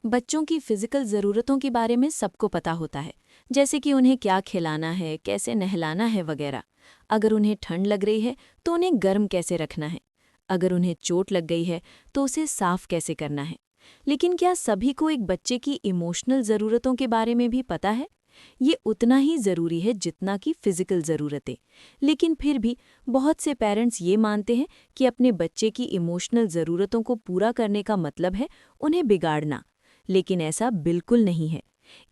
बच्चों की फिजिकल ज़रूरतों के बारे में सबको पता होता है, जैसे कि उन्हें क्या खिलाना है, कैसे नहलाना है वगैरह। अगर उन्हें ठंड लग रही है तो उन्हें गर्म कैसे रखना है। अगर उन्हें चोट लग गई है तो उसे साफ कैसे करना है। लेकिन क्या सभी को एक बच्चे की इमोशनल ज़रूरतों के बारे में भी पता है? ये उतना ही ज़रूरी है जितना कि फिजिकल ज़रूरतें। लेकिन फिर भी बहुत से पेरेंट्स ये मानते हैं कि अपने बच्चे की इमोशनल ज़रूरतों को पूरा करने का मतलब है उन्हें बिगाड़ना। लेकिन ऐसा बिल्कुल नहीं है।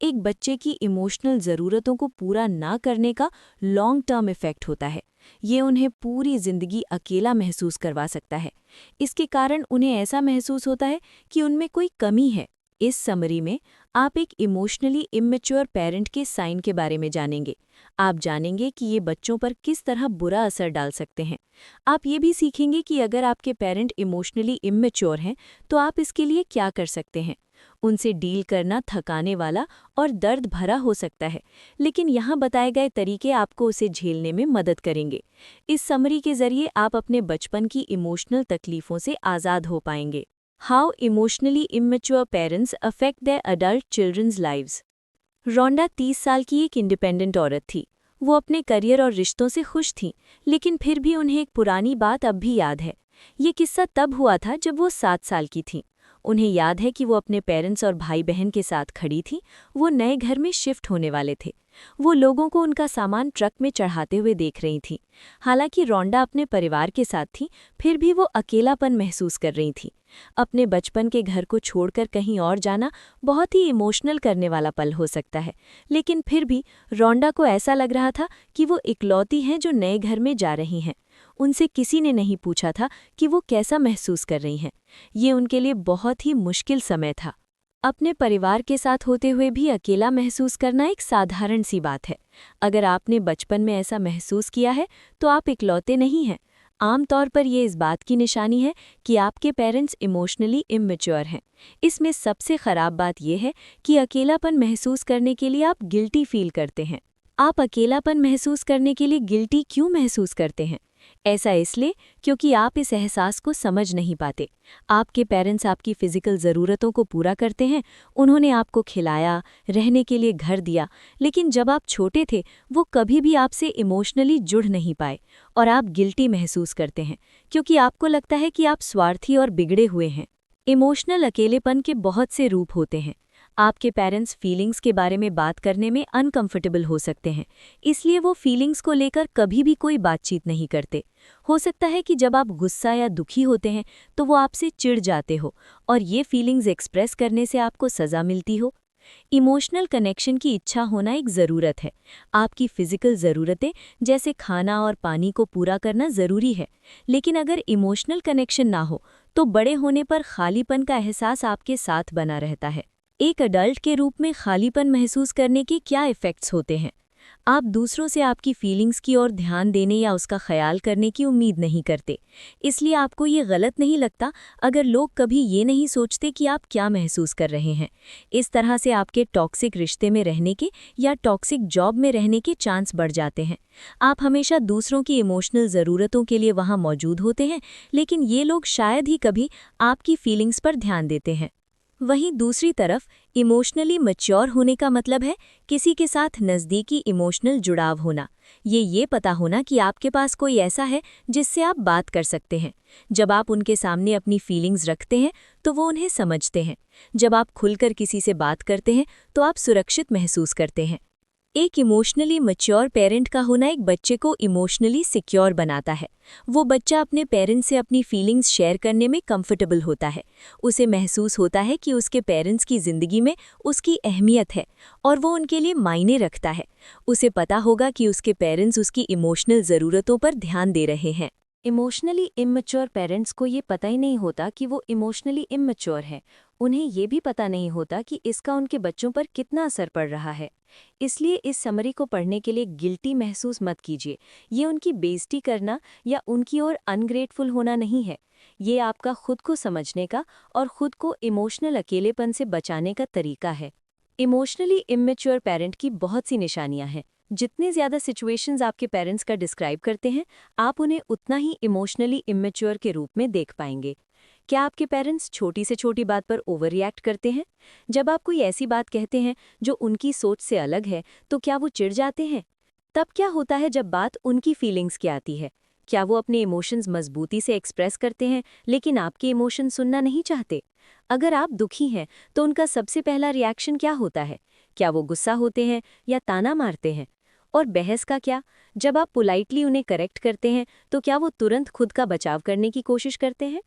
एक बच्चे की इमोशनल ज़रूरतों को पूरा ना करने का लॉन्ग टर्म इफ़ेक्ट होता है। ये उन्हें पूरी ज़िंदगी अकेला महसूस करवा सकता है। इसके कारण उन्हें ऐसा महसूस होता है कि उनमें कोई कमी है। इस समरी में आप एक इमोशनली इमेच्योर पेरेंट के साइन के बारे में जानेंगे। आप जानेंगे कि ये बच्चों पर किस तरह बुरा असर डाल सकते हैं। आप ये भी सीखेंगे कि अगर आपके पेरेंट इमोशनली इमेच्योर हैं तो आप इसके लिए क्या कर सकते हैं। उनसे डील करना थकाने वाला और दर्द भरा हो सकता है, लेकिन यहाँ बताए गए तरीके आपको उसे झेलने में मदद करेंगे। इस समरी के जरिए आप अपने बचपन की इमोशनल तकलीफ़ों से आज़ाद हो पाएंगे। How emotionally immature parents affect their adult childrens lives. Rhonda 30 साल की एक इंडिपेंडेंट औरत थी। वो अपने करियर और रिश्तों से खुश थी, लेकिन फिर भी उन्हें एक पुरानी बात अब भी याद है। ये किस्सा तब हुआ था जब वो 7 साल की थीं। उन्हें याद है कि वो अपने पेरेंट्स और भाई बहन के साथ खड़ी थी। वो नए घर में शिफ्ट होने वाले थे। वो लोगों को उनका सामान ट्रक में चढ़ाते हुए देख रही थी। हालांकि रोंडा अपने परिवार के साथ थी, फिर भी वो अकेलापन महसूस कर रही थी। अपने बचपन के घर को छोड़कर कहीं और जाना बहुत ही इमोशनल करने वाला पल हो सकता है, लेकिन फिर भी रोंडा को ऐसा लग रहा था कि वो इकलौती हैं जो नए घर में जा रही हैं। उनसे किसी ने नहीं पूछा था कि वो कैसा महसूस कर रही हैं। ये उनके लिए बहुत ही मुश्किल समय था। अपने परिवार के साथ होते हुए भी अकेला महसूस करना एक साधारण सी बात है। अगर आपने बचपन में ऐसा महसूस किया है तो आप इकलौते नहीं हैं। आमतौर पर ये इस बात की निशानी है कि आपके पेरेंट्स इमोशनली इमेच्योर हैं। इसमें सबसे ख़राब बात यह है कि अकेलापन महसूस करने के लिए आप गिल्टी फील करते हैं। आप अकेलापन महसूस करने के लिए गिल्टी क्यों महसूस करते हैं? ऐसा इसलिए क्योंकि आप इस एहसास को समझ नहीं पाते। आपके पेरेंट्स आपकी फ़िज़िकल ज़रूरतों को पूरा करते हैं। उन्होंने आपको खिलाया, रहने के लिए घर दिया, लेकिन जब आप छोटे थे वो कभी भी आपसे इमोशनली जुड़ नहीं पाए और आप गिल्टी महसूस करते हैं क्योंकि आपको लगता है कि आप स्वार्थी और बिगड़े हुए हैं। इमोशनल अकेलेपन के बहुत से रूप होते हैं। आपके पेरेंट्स फीलिंग्स के बारे में बात करने में अनकंफर्टेबल हो सकते हैं, इसलिए वो फीलिंग्स को लेकर कभी भी कोई बातचीत नहीं करते। हो सकता है कि जब आप गुस्सा या दुखी होते हैं तो वो आपसे चिढ़ जाते हो और ये फीलिंग्स एक्सप्रेस करने से आपको सज़ा मिलती हो। इमोशनल कनेक्शन की इच्छा होना एक ज़रूरत है। आपकी फ़िज़िकल ज़रूरतें जैसे खाना और पानी को पूरा करना ज़रूरी है, लेकिन अगर इमोशनल कनेक्शन ना हो तो बड़े होने पर खालीपन का एहसास आपके साथ बना रहता है। एक अडल्ट के रूप में खालीपन महसूस करने के क्या इफ़ेक्ट्स होते हैं? आप दूसरों से आपकी फीलिंग्स की ओर ध्यान देने या उसका ख्याल करने की उम्मीद नहीं करते, इसलिए आपको ये गलत नहीं लगता अगर लोग कभी ये नहीं सोचते कि आप क्या महसूस कर रहे हैं। इस तरह से आपके टॉक्सिक रिश्ते में रहने के या टॉक्सिक जॉब में रहने के चांस बढ़ जाते हैं। आप हमेशा दूसरों की इमोशनल ज़रूरतों के लिए वहाँ मौजूद होते हैं, लेकिन ये लोग शायद ही कभी आपकी फीलिंग्स पर ध्यान देते हैं। वहीं दूसरी तरफ इमोशनली मैच्योर होने का मतलब है किसी के साथ नज़दीकी इमोशनल जुड़ाव होना। ये पता होना कि आपके पास कोई ऐसा है जिससे आप बात कर सकते हैं। जब आप उनके सामने अपनी फीलिंग्स रखते हैं तो वो उन्हें समझते हैं। जब आप खुलकर किसी से बात करते हैं तो आप सुरक्षित महसूस करते हैं। एक इमोशनली मैच्योर पेरेंट का होना एक बच्चे को इमोशनली सिक्योर बनाता है। वो बच्चा अपने पेरेंट्स से अपनी फीलिंग्स शेयर करने में कंफर्टेबल होता है। उसे महसूस होता है कि उसके पेरेंट्स की ज़िंदगी में उसकी अहमियत है और वो उनके लिए मायने रखता है। उसे पता होगा कि उसके पेरेंट्स उसकी इमोशनल ज़रूरतों पर ध्यान दे रहे हैं। इमोशनली इमेच्योर पेरेंट्स को ये पता ही नहीं होता कि वो इमोशनली इमेच्योर है। उन्हें ये भी पता नहीं होता कि इसका उनके बच्चों पर कितना असर पड़ रहा है। इसलिए इस समरी को पढ़ने के लिए गिल्टी महसूस मत कीजिए। ये उनकी बेइज्जती करना या उनकी ओर अनग्रेटफुल होना नहीं है। ये आपका खुद को समझने का और खुद को इमोशनल अकेलेपन से बचाने का तरीका है। इमोशनली इमेच्योर पेरेंट की बहुत सी निशानियां हैं। जितने ज़्यादा सिचुएशंस आपके पेरेंट्स का डिस्क्राइब करते हैं, आप उन्हें उतना ही इमोशनली इमेच्योर के रूप में देख पाएंगे। क्या आपके पेरेंट्स छोटी से छोटी बात पर ओवर रिएक्ट करते हैं? जब आप कोई ऐसी बात कहते हैं जो उनकी सोच से अलग है, तो क्या वो चिढ़ जाते हैं? तब क्या होता है जब बात उनकी फीलिंग्स की आती है? क्या वो अपने इमोशंस मजबूती से एक्सप्रेस करते हैं, लेकिन आपके इमोशन सुनना नहीं चाहते? अगर आप दुखी हैं, तो उनका सबसे पहला रिएक्शन क्या होता है? क्या वो गुस्सा होते हैं या ताना मारते हैं? और बहस का क्या? जब आप पोलाइटली उन्हें करेक्ट करते हैं, तो क्या वो तुरंत खुद का बचाव करने की कोशिश करते हैं?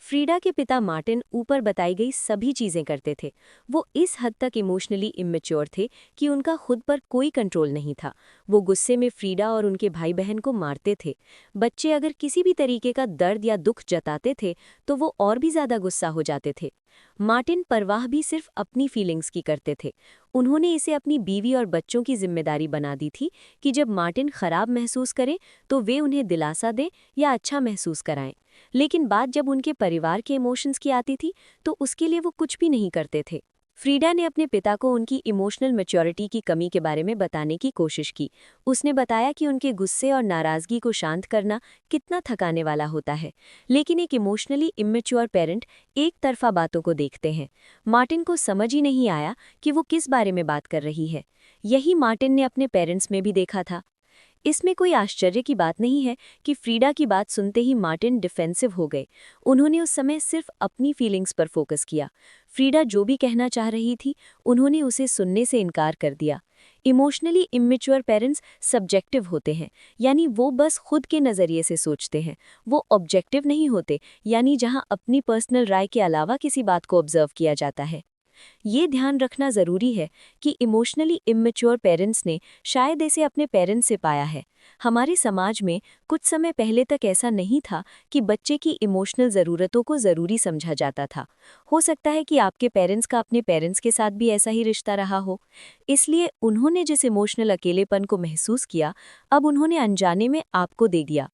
फ्रीडा के पिता मार्टिन ऊपर बताई गई सभी चीजें करते थे। वो इस हद तक इमोशनली इमेच्योर थे कि उनका खुद पर कोई कंट्रोल नहीं था। वो गुस्से में फ्रीडा और उनके भाई बहन को मारते थे। बच्चे अगर किसी भी तरीके का दर्द या दुख जताते थे, तो वो और भी ज्यादा गुस्सा हो जाते थे। मार्टिन परवाह भी सिर्फ अपनी फीलिंग्स की करते थे। उन्होंने इसे अपनी बीवी और बच्चों की जिम्मेदारी बना दी थी कि जब मार्टिन खराब महसूस करें, तो वे उन्हें दिलासा दें या अच्छा महसूस कराएं। लेकिन बात जब उनके परिवार के इमोशंस की आती थी, तो उसके लिए वो कुछ भी नहीं करते थे। फ्रीडा ने अपने पिता को उनकी इमोशनल मैच्योरिटी की कमी के बारे में बताने की कोशिश की। उसने बताया कि उनके गुस्से और नाराजगी को शांत करना कितना थकाने वाला होता है। लेकिन एक इमोशनली इमेच्योर पेरेंट एक तरफा बातों को देखते हैं। मार्टिन को समझ ही नहीं आया कि वो किस बारे में बात कर रही है। यही मार्टिन ने अपने पेरेंट्स में भी देखा था। इसमें कोई आश्चर्य की बात नहीं है कि फ्रीडा की बात सुनते ही मार्टिन डिफेंसिव हो गए। उन्होंने उस समय सिर्फ अपनी फीलिंग्स पर फोकस किया। फ्रीडा जो भी कहना चाह रही थी, उन्होंने उसे सुनने से इनकार कर दिया। इमोशनली इमेच्योर पेरेंट्स सब्जेक्टिव होते हैं, यानी वो बस खुद के नज़रिए से सोचते हैं। वो ऑब्जेक्टिव नहीं होते, यानी जहां अपनी पर्सनल राय के अलावा किसी बात को ऑब्जर्व किया जाता है। ये ध्यान रखना ज़रूरी है कि इमोशनली इमेच्योर पेरेंट्स ने शायद इसे अपने पेरेंट्स से पाया है। हमारे समाज में कुछ समय पहले तक ऐसा नहीं था कि बच्चे की इमोशनल ज़रूरतों को ज़रूरी समझा जाता था। हो सकता है कि आपके पेरेंट्स का अपने पेरेंट्स के साथ भी ऐसा ही रिश्ता रहा हो। इसलिए उन्होंने जिस इमोशनल अकेलेपन को महसूस किया, अब उन्होंने अनजाने में आपको दे दिया।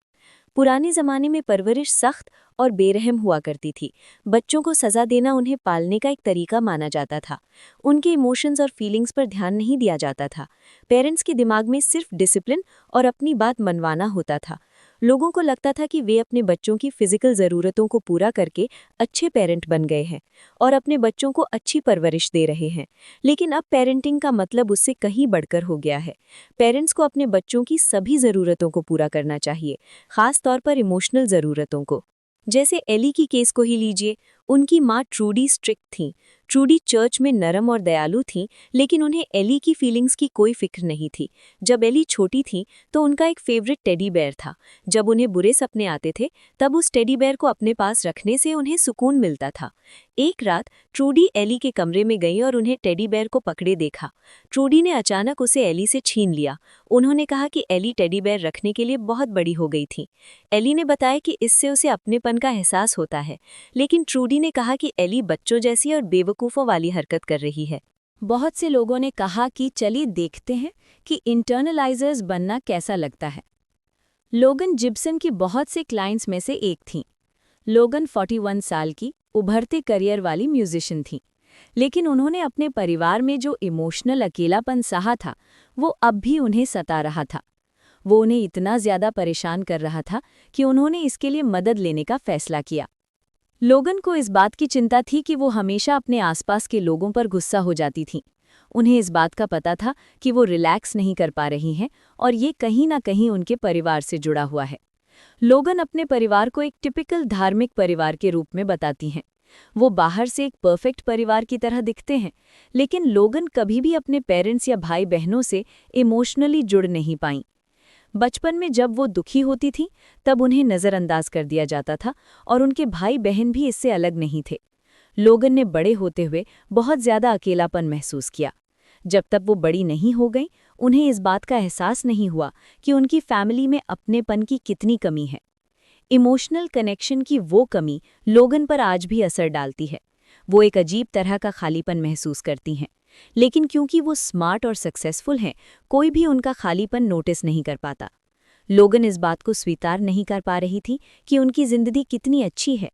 पुराने ज़माने में परवरिश सख्त और बेरहम हुआ करती थी। बच्चों को सज़ा देना उन्हें पालने का एक तरीका माना जाता था। उनके इमोशंस और फीलिंग्स पर ध्यान नहीं दिया जाता था। पेरेंट्स के दिमाग में सिर्फ डिसिप्लिन और अपनी बात मनवाना होता था। लोगों को लगता था कि वे अपने बच्चों की फिजिकल ज़रूरतों को पूरा करके अच्छे पेरेंट बन गए हैं और अपने बच्चों को अच्छी परवरिश दे रहे हैं। लेकिन अब पेरेंटिंग का मतलब उससे कहीं बढ़कर हो गया है। पेरेंट्स को अपने बच्चों की सभी ज़रूरतों को पूरा करना चाहिए, खास तौर पर इमोशनल ज़रूरतों को। जैसे एली की केस को ही लीजिए। उनकी माँ ट्रूडी स्ट्रिक्ट थीं। ट्रूडी चर्च में नरम और दयालु थीं, लेकिन उन्हें एली की फीलिंग्स की कोई फिक्र नहीं थी। जब एली छोटी थी, तो उनका एक फेवरेट टेडी बेयर था। जब उन्हें बुरे सपने आते थे, तब उस टेडी बेयर को अपने पास रखने से उन्हें सुकून मिलता था। एक रात ट्रूडी एली के कमरे में गई और उन्हें टेडी बेयर को पकड़े देखा। ट्रूडी ने अचानक उसे एली से छीन लिया। उन्होंने कहा कि एली टेडी बेयर रखने के लिए बहुत बड़ी हो गई थी। एली ने बताया कि इससे उसे अपनेपन का एहसास होता है, लेकिन ट्रूडी ने कहा कि एली बच्चों जैसी और बेवकूफ़ों वाली हरकत कर रही है। बहुत से लोगों ने कहा कि चलिए देखते हैं कि इंटरनलाइजर्स बनना कैसा लगता है। लोगन जिब्सन की बहुत से क्लाइंट्स में से एक थीं। लोगन 41 साल की उभरते करियर वाली म्यूजिशियन थीं, लेकिन उन्होंने अपने परिवार में जो इमोशनल अकेलापन सहा था, वो अब भी उन्हें सता रहा था। वो उन्हें इतना ज़्यादा परेशान कर रहा था कि उन्होंने इसके लिए मदद लेने का फैसला किया। लोगन को इस बात की चिंता थी कि वो हमेशा अपने आसपास के लोगों पर गुस्सा हो जाती थीं। उन्हें इस बात का पता था कि वो रिलैक्स नहीं कर पा रही हैं और ये कहीं ना कहीं उनके परिवार से जुड़ा हुआ है। लोगन अपने परिवार को एक टिपिकल धार्मिक परिवार के रूप में बताती हैं। वो बाहर से एक परफेक्ट परिवार की तरह दिखते हैं, लेकिन लोगन कभी भी अपने पेरेंट्स या भाई बहनों से इमोशनली जुड़ नहीं पाईं। बचपन में जब वो दुखी होती थीं, तब उन्हें नज़रअंदाज कर दिया जाता था और उनके भाई बहन भी इससे अलग नहीं थे। लोगन ने बड़े होते हुए बहुत ज़्यादा अकेलापन महसूस किया। जब तक वो बड़ी नहीं हो गई, उन्हें इस बात का एहसास नहीं हुआ कि उनकी फैमिली में अपनेपन की कितनी कमी है। इमोशनल कनेक्शन की वो कमी लोगन पर आज भी असर डालती है। वो एक अजीब तरह का खालीपन महसूस करती हैं, लेकिन क्योंकि वो स्मार्ट और सक्सेसफुल हैं, कोई भी उनका खालीपन नोटिस नहीं कर पाता। लोगन इस बात को स्वीकार नहीं कर पा रही थी कि उनकी जिंदगी कितनी अच्छी है।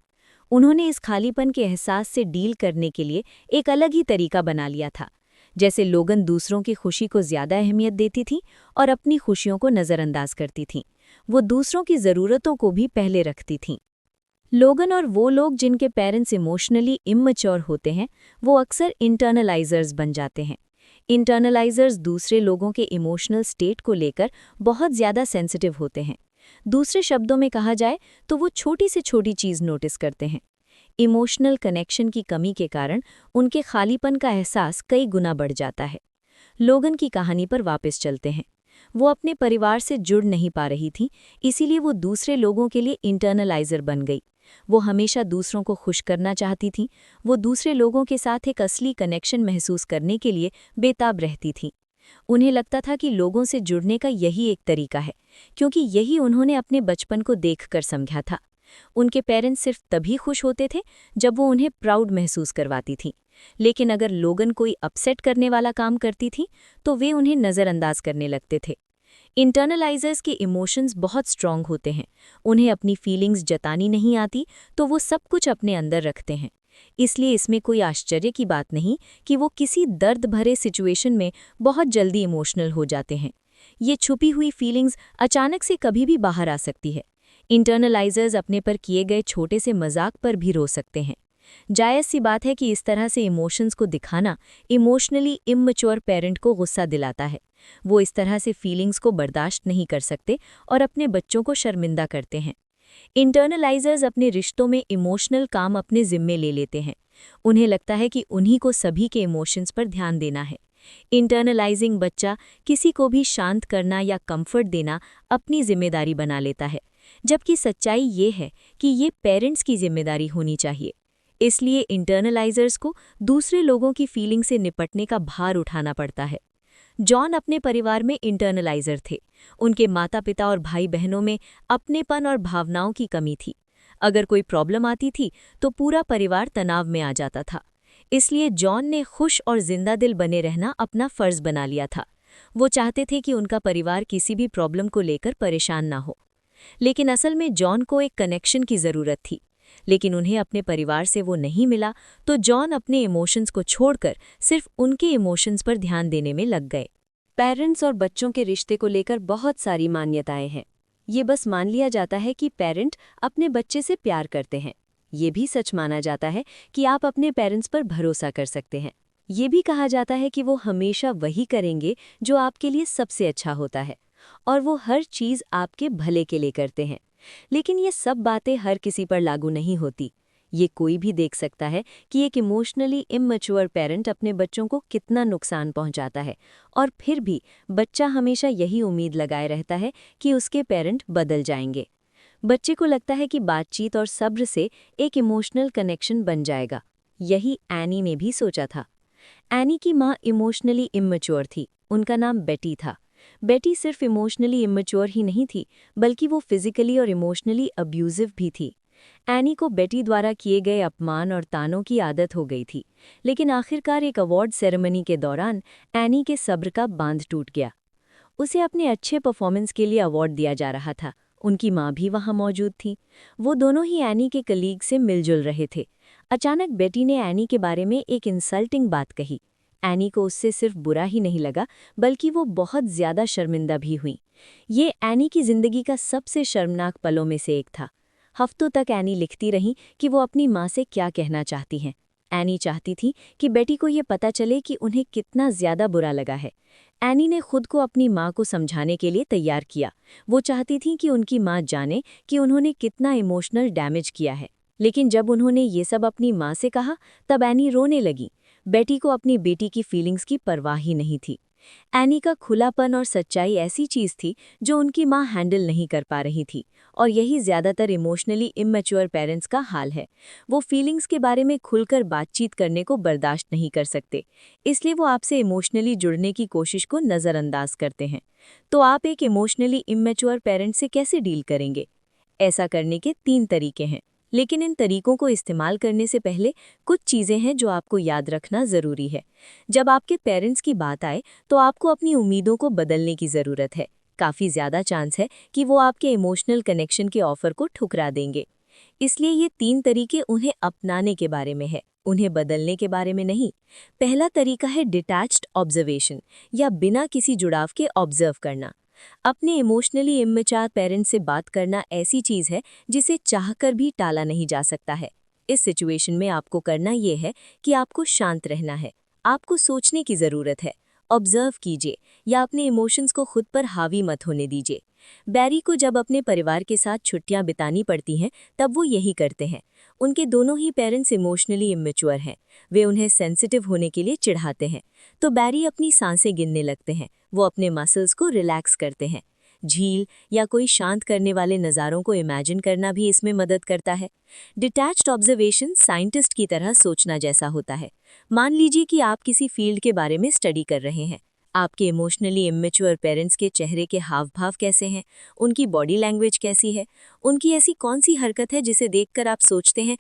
उन्होंने इस खालीपन के एहसास से डील करने के लिए एक अलग ही तरीका बना लिया था। जैसे लोगन दूसरों की खुशी को ज़्यादा अहमियत देती थीं और अपनी खुशियों को नज़रअंदाज करती थीं, वो दूसरों की ज़रूरतों को भी पहले रखती थीं। लोगन और वो लोग जिनके पेरेंट्स इमोशनली इमैच्योर होते हैं, वो अक्सर इंटरनलाइजर्स बन जाते हैं। इंटरनलाइजर्स दूसरे लोगों के इमोशनल स्टेट को लेकर बहुत ज़्यादा सेंसिटिव होते हैं। दूसरे शब्दों में कहा जाए तो वो छोटी से छोटी चीज़ नोटिस करते हैं। इमोशनल कनेक्शन की कमी के कारण उनके खालीपन का एहसास कई गुना बढ़ जाता है। लोगन की कहानी पर वापस चलते हैं। वो अपने परिवार से जुड़ नहीं पा रही थी, इसीलिए वो दूसरे लोगों के लिए इंटरनलाइजर बन गई। वो हमेशा दूसरों को खुश करना चाहती थी। वो दूसरे लोगों के साथ एक असली कनेक्शन महसूस करने के लिए बेताब रहती थी। उन्हें लगता था कि लोगों से जुड़ने का यही एक तरीका है, क्योंकि यही उन्होंने अपने बचपन को देखकर समझा था। उनके पेरेंट्स सिर्फ तभी खुश होते थे जब वो उन्हें प्राउड महसूस करवाती थी। लेकिन अगर लोगन कोई अपसेट करने वाला काम करती थी तो वे उन्हें नज़रअंदाज करने लगते थे। इंटरनलाइजर्स के इमोशंस बहुत स्ट्रांग होते हैं। उन्हें अपनी फीलिंग्स जतानी नहीं आती तो वो सब कुछ अपने अंदर रखते हैं। इसलिए इसमें कोई आश्चर्य की बात नहीं कि वो किसी दर्द भरे सिचुएशन में बहुत जल्दी इमोशनल हो जाते हैं। ये छुपी हुई फीलिंग्स अचानक से कभी भी बाहर आ सकती है। इंटरनलाइजर्स अपने पर किए गए छोटे से मजाक पर भी रो सकते हैं। जायज़ सी बात है कि इस तरह से इमोशंस को दिखाना इमोशनली इमैच्योर पेरेंट को गुस्सा दिलाता है। वो इस तरह से फीलिंग्स को बर्दाश्त नहीं कर सकते और अपने बच्चों को शर्मिंदा करते हैं। इंटरनलाइजर्स अपने रिश्तों में इमोशनल काम अपने जिम्मे ले लेते हैं। उन्हें लगता है कि उन्हीं को सभी के इमोशंस पर ध्यान देना है। इंटरनलाइजिंग बच्चा किसी को भी शांत करना या कंफर्ट देना अपनी जिम्मेदारी बना लेता है, जबकि सच्चाई ये है कि ये पेरेंट्स की जिम्मेदारी होनी चाहिए। इसलिए इंटरनलाइजर्स को दूसरे लोगों की फीलिंग से निपटने का भार उठाना पड़ता है। जॉन अपने परिवार में इंटरनलाइजर थे। उनके माता-पिता और भाई-बहनों में अपनेपन और भावनाओं की कमी थी। अगर कोई प्रॉब्लम आती थी तो पूरा परिवार तनाव में आ जाता था। इसलिए जॉन ने खुश और जिंदा दिल बने रहना अपना फर्ज बना लिया था। वो चाहते थे कि उनका परिवार किसी भी प्रॉब्लम को लेकर परेशान ना हो। लेकिन असल में जॉन को एक कनेक्शन की ज़रूरत थी। लेकिन उन्हें अपने परिवार से वो नहीं मिला, तो जॉन अपने इमोशंस को छोड़कर सिर्फ उनके इमोशंस पर ध्यान देने में लग गए। पेरेंट्स और बच्चों के रिश्ते को लेकर बहुत सारी मान्यताएं हैं। ये बस मान लिया जाता है कि पेरेंट अपने बच्चे से प्यार करते हैं। ये भी सच माना जाता है कि आप अपने पेरेंट्स पर भरोसा कर सकते हैं। ये भी कहा जाता है कि वो हमेशा वही करेंगे जो आपके लिए सबसे अच्छा होता है, और वो हर चीज़ आपके भले के लिए करते हैं। लेकिन ये सब बातें हर किसी पर लागू नहीं होती। ये कोई भी देख सकता है कि एक इमोशनली इमैच्योर पेरेंट अपने बच्चों को कितना नुकसान पहुंचाता है, और फिर भी बच्चा हमेशा यही उम्मीद लगाए रहता है कि उसके पेरेंट बदल जाएंगे। बच्चे को लगता है कि बातचीत और सब्र से एक इमोशनल कनेक्शन बन जाएगा। यही एनी ने भी सोचा था। एनी की माँ इमोशनली इमैच्योर थी। उनका नाम बेटी था। बेटी सिर्फ इमोशनली इमैच्योर ही नहीं थी, बल्कि वो फिजिकली और इमोशनली अब्यूजिव भी थी। एनी को बेटी द्वारा किए गए अपमान और तानों की आदत हो गई थी। लेकिन आखिरकार एक अवार्ड सेरेमनी के दौरान एनी के सब्र का बांध टूट गया। उसे अपने अच्छे परफॉर्मेंस के लिए अवार्ड दिया जा रहा था। उनकी माँ भी वहाँ मौजूद थी। वो दोनों ही एनी के कलीग से मिलजुल रहे थे। अचानक बेटी ने एनी के बारे में एक इंसल्टिंग बात कही। एनी को उससे सिर्फ बुरा ही नहीं लगा, बल्कि वो बहुत ज़्यादा शर्मिंदा भी हुई। ये एनी की ज़िंदगी का सबसे शर्मनाक पलों में से एक था। हफ्तों तक एनी लिखती रही कि वो अपनी माँ से क्या कहना चाहती हैं। एनी चाहती थी कि बेटी को ये पता चले कि उन्हें कितना ज़्यादा बुरा लगा है। एनी ने खुद को अपनी माँ को समझाने के लिए तैयार किया। वो चाहती थी कि उनकी माँ जाने कि उन्होंने कितना इमोशनल डैमेज किया है। लेकिन जब उन्होंने ये सब अपनी माँ से कहा, तब एनी रोने लगी। बेटी को अपनी बेटी की फीलिंग्स की परवाह ही नहीं थी। एनी का खुलापन और सच्चाई ऐसी चीज़ थी जो उनकी माँ हैंडल नहीं कर पा रही थी, और यही ज़्यादातर इमोशनली इमैच्योर पेरेंट्स का हाल है। वो फीलिंग्स के बारे में खुलकर बातचीत करने को बर्दाश्त नहीं कर सकते, इसलिए वो आपसे इमोशनली जुड़ने की कोशिश को नज़रअंदाज करते हैं। तो आप एक इमोशनली इमैच्योर पेरेंट से कैसे डील करेंगे? ऐसा करने के 3 तरीके हैं, लेकिन इन तरीकों को इस्तेमाल करने से पहले कुछ चीज़ें हैं जो आपको याद रखना ज़रूरी है। जब आपके पेरेंट्स की बात आए तो आपको अपनी उम्मीदों को बदलने की ज़रूरत है। काफ़ी ज़्यादा चांस है कि वो आपके इमोशनल कनेक्शन के ऑफ़र को ठुकरा देंगे। इसलिए ये 3 तरीके उन्हें अपनाने के बारे में है, उन्हें बदलने के बारे में नहीं। पहला तरीका है डिटैच्ड ऑब्जर्वेशन, या बिना किसी जुड़ाव के ऑब्जर्व करना। अपने इमोशनली इमैच्योर पेरेंट्स से बात करना ऐसी चीज़ है जिसे चाहकर भी टाला नहीं जा सकता है। इस सिचुएशन में आपको करना ये है कि आपको शांत रहना है। आपको सोचने की ज़रूरत है। ऑब्जर्व कीजिए या अपने इमोशंस को खुद पर हावी मत होने दीजिए। बैरी को जब अपने परिवार के साथ छुट्टियां बितानी पड़ती हैं तब वो यही करते हैं। उनके दोनों ही पेरेंट्स इमोशनली इमैच्योर हैं। वे उन्हें सेंसिटिव होने के लिए चिढ़ाते हैं तो बैरी अपनी सांसें गिनने लगते हैं। वो अपने मसल्स को रिलैक्स करते हैं। झील या कोई शांत करने वाले नज़ारों को इमेजिन करना भी इसमें मदद करता है। डिटैच्ड ऑब्जर्वेशन साइंटिस्ट की तरह सोचना जैसा होता है। मान लीजिए कि आप किसी फील्ड के बारे में स्टडी कर रहे हैं। आपके इमोशनली इमैच्योर पेरेंट्स के चेहरे के हाव भाव कैसे हैं, उनकी बॉडी लैंग्वेज कैसी है, उनकी ऐसी कौन सी हरकत है जिसे देखकर आप सोचते हैं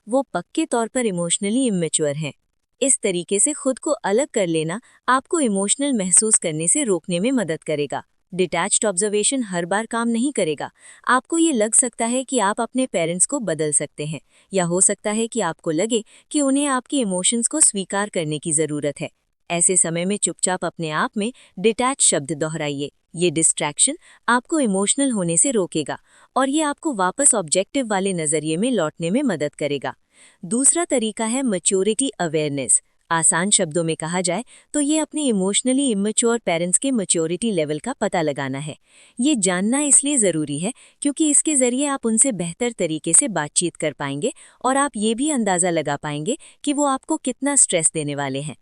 वो पक्के तौर पर इमोशनली इमैच्योर हैं। इस तरीके से खुद को अलग कर लेना आपको इमोशनल महसूस करने से रोकने में मदद करेगा। डिटैच्ड ऑब्जर्वेशन हर बार काम नहीं करेगा। आपको ये लग सकता है कि आप अपने पेरेंट्स को बदल सकते हैं, या हो सकता है कि आपको लगे कि उन्हें आपके इमोशंस को स्वीकार करने की ज़रूरत है। ऐसे समय में चुपचाप अपने आप में डिटैच शब्द दोहराइए। ये डिस्ट्रैक्शन आपको इमोशनल होने से रोकेगा और ये आपको वापस ऑब्जेक्टिव वाले नज़रिए में लौटने में मदद करेगा। दूसरा तरीका है मैच्योरिटी अवेयरनेस। आसान शब्दों में कहा जाए तो ये अपने इमोशनली इमैच्योर पेरेंट्स के मैच्योरिटी लेवल का पता लगाना है। ये जानना इसलिए ज़रूरी है क्योंकि इसके ज़रिए आप उनसे बेहतर तरीके से बातचीत कर पाएंगे और आप ये भी अंदाज़ा लगा पाएंगे कि वो आपको कितना स्ट्रेस देने वाले हैं।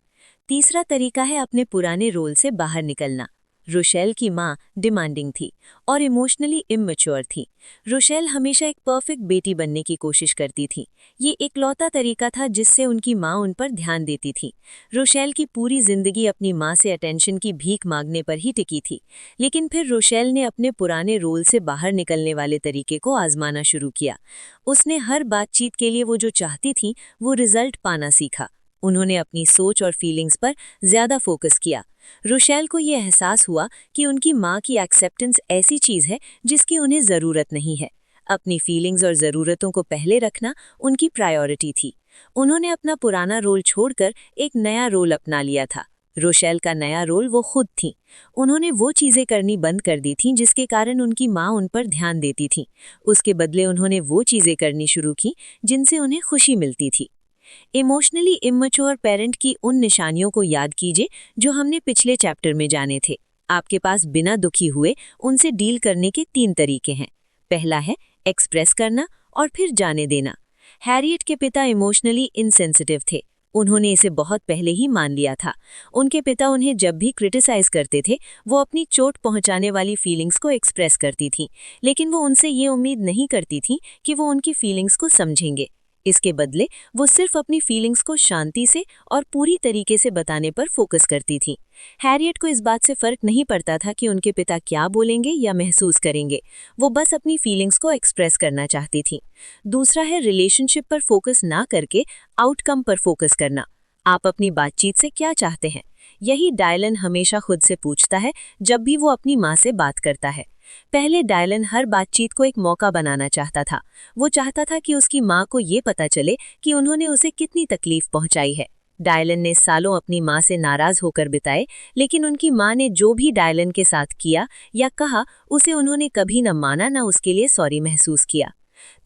तीसरा तरीका है अपने पुराने रोल से बाहर निकलना। रोशेल की माँ डिमांडिंग थी और इमोशनली इमैच्योर थी। रोशेल हमेशा एक परफेक्ट बेटी बनने की कोशिश करती थी। ये इकलौता तरीका था जिससे उनकी माँ उन पर ध्यान देती थी। रोशेल की पूरी जिंदगी अपनी माँ से अटेंशन की भीख मांगने पर ही टिकी थी। लेकिन फिर रोशेल ने अपने पुराने रोल से बाहर निकलने वाले तरीके को आजमाना शुरू किया। उसने हर बातचीत के लिए वो जो चाहती थी वो रिजल्ट पाना सीखा। उन्होंने अपनी सोच और फीलिंग्स पर ज़्यादा फोकस किया। रोशेल को ये एहसास हुआ कि उनकी माँ की एक्सेप्टेंस ऐसी चीज़ है जिसकी उन्हें ज़रूरत नहीं है। अपनी फीलिंग्स और ज़रूरतों को पहले रखना उनकी प्रायोरिटी थी। उन्होंने अपना पुराना रोल छोड़कर एक नया रोल अपना लिया था। रोशेल का नया रोल वो खुद थी। उन्होंने वो चीज़ें करनी बंद कर दी थीं जिसके कारण उनकी माँ उन पर ध्यान देती थी। उसके बदले उन्होंने वो चीज़ें करनी शुरू की जिनसे उन्हें खुशी मिलती थी। इमोशनली इमैच्योर पेरेंट की उन निशानियों को याद कीजिए जो हमने पिछले चैप्टर में जाने थे। आपके पास बिना दुखी हुए उनसे डील करने के 3 तरीके हैं। पहला है एक्सप्रेस करना और फिर जाने देना। हैरियट के पिता इमोशनली इनसेंसिटिव थे। उन्होंने इसे बहुत पहले ही मान लिया था। उनके पिता उन्हें जब भी क्रिटिसाइज करते थे वो अपनी चोट पहुंचाने वाली फीलिंग्स को एक्सप्रेस करती थी, लेकिन वो उनसे ये उम्मीद नहीं करती थी कि वो उनकी फीलिंग्स को समझेंगे। इसके बदले वो सिर्फ अपनी फीलिंग्स को शांति से और पूरी तरीके से बताने पर फोकस करती थी। हैरियट को इस बात से फर्क नहीं पड़ता था कि उनके पिता क्या बोलेंगे या महसूस करेंगे। वो बस अपनी फीलिंग्स को एक्सप्रेस करना चाहती थी। दूसरा है रिलेशनशिप पर फोकस ना करके आउटकम पर फोकस करना। आप अपनी बातचीत से क्या चाहते हैं, यही डायलन हमेशा खुद से पूछता है जब भी वो अपनी माँ से बात करता है। पहले डायलन हर बातचीत को एक मौका बनाना चाहता था। वो चाहता था कि उसकी माँ को ये पता चले कि उन्होंने उसे कितनी तकलीफ पहुंचाई है। डायलन ने सालों अपनी माँ से नाराज होकर बिताए, लेकिन उनकी माँ ने जो भी डायलन के साथ किया या कहा उसे उन्होंने कभी न माना न उसके लिए सॉरी महसूस किया।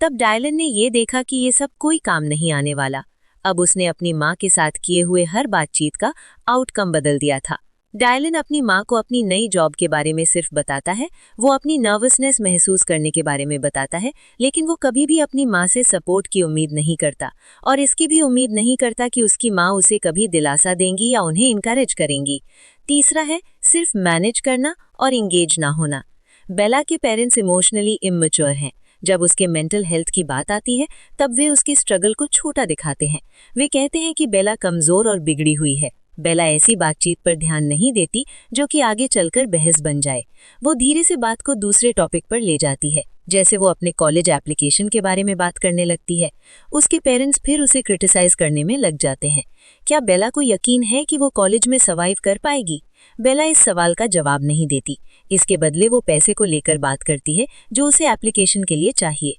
तब डायलन ने ये देखा कि ये सब कोई काम नहीं आने वाला। अब उसने अपनी माँ के साथ किए हुए हर बातचीत का आउटकम बदल दिया था। डायलन अपनी माँ को अपनी नई जॉब के बारे में सिर्फ बताता है, वो अपनी नर्वसनेस महसूस करने के बारे में बताता है, लेकिन वो कभी भी अपनी माँ से सपोर्ट की उम्मीद नहीं करता और इसकी भी उम्मीद नहीं करता कि उसकी माँ उसे कभी दिलासा देंगी या उन्हें इनकरेज करेंगी। तीसरा है सिर्फ मैनेज करना और इंगेज ना होना। बेला के पेरेंट्स इमोशनली इमैच्योर हैं। जब उसके मेंटल हेल्थ की बात आती है तब वे उसकी स्ट्रगल को छोटा दिखाते हैं। वे कहते हैं कि बेला कमज़ोर और बिगड़ी हुई है। बेला ऐसी बातचीत पर ध्यान नहीं देती जो कि आगे चलकर बहस बन जाए। वो धीरे से बात को दूसरे टॉपिक पर ले जाती है, जैसे वो अपने कॉलेज एप्लीकेशन के बारे में बात करने लगती है। उसके पेरेंट्स फिर उसे क्रिटिसाइज करने में लग जाते हैं। क्या बेला को यकीन है कि वो कॉलेज में सर्वाइव कर पाएगी? बेला इस सवाल का जवाब नहीं देती। इसके बदले वो पैसे को लेकर बात करती है जो उसे एप्लीकेशन के लिए चाहिए।